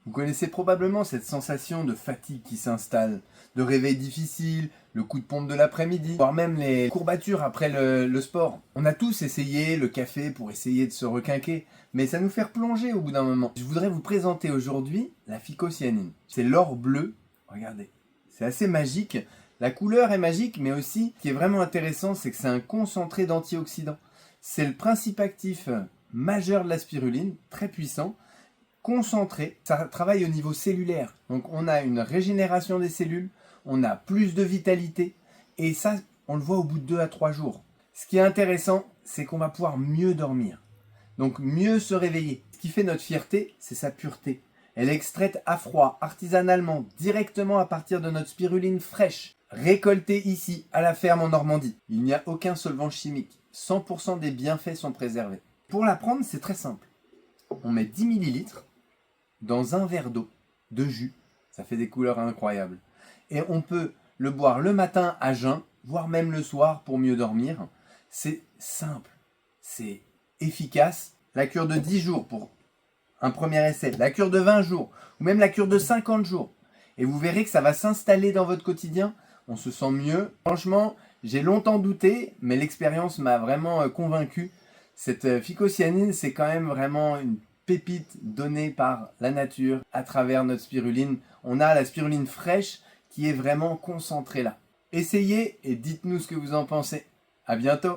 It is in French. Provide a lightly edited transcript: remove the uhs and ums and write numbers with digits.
Vous connaissez probablement cette sensation de fatigue qui s'installe, de réveil difficile, le coup de pompe de l'après-midi, voire même les courbatures après le sport. On a tous essayé le café pour essayer de se requinquer, mais ça nous fait replonger au bout d'un moment. Je voudrais vous présenter aujourd'hui la phycocyanine. C'est l'or bleu, regardez, c'est assez magique. La couleur est magique, mais aussi, ce qui est vraiment intéressant, c'est que c'est un concentré d'antioxydants. C'est le principe actif majeur de la spiruline, très puissant, concentré, ça travaille au niveau cellulaire. Donc on a une régénération des cellules, on a plus de vitalité, et ça, on le voit au bout de 2 à 3 jours. Ce qui est intéressant, c'est qu'on va pouvoir mieux dormir, donc mieux se réveiller. Ce qui fait notre fierté, c'est sa pureté. Elle est extraite à froid, artisanalement, directement à partir de notre spiruline fraîche, récoltée ici, à la ferme en Normandie. Il n'y a aucun solvant chimique. 100% des bienfaits sont préservés. Pour la prendre, c'est très simple. On met 10 millilitres dans un verre d'eau, de jus. Ça fait des couleurs incroyables. Et on peut le boire le matin à jeun, voire même le soir pour mieux dormir. C'est simple, c'est efficace. La cure de 10 jours pour un premier essai, la cure de 20 jours, ou même la cure de 50 jours. Et vous verrez que ça va s'installer dans votre quotidien. On se sent mieux. Franchement, j'ai longtemps douté, mais l'expérience m'a vraiment convaincu. Cette phycocyanine, c'est quand même vraiment une pépite donnée par la nature à travers notre spiruline. On a la spiruline fraîche qui est vraiment concentrée là. Essayez et dites-nous ce que vous en pensez. À bientôt!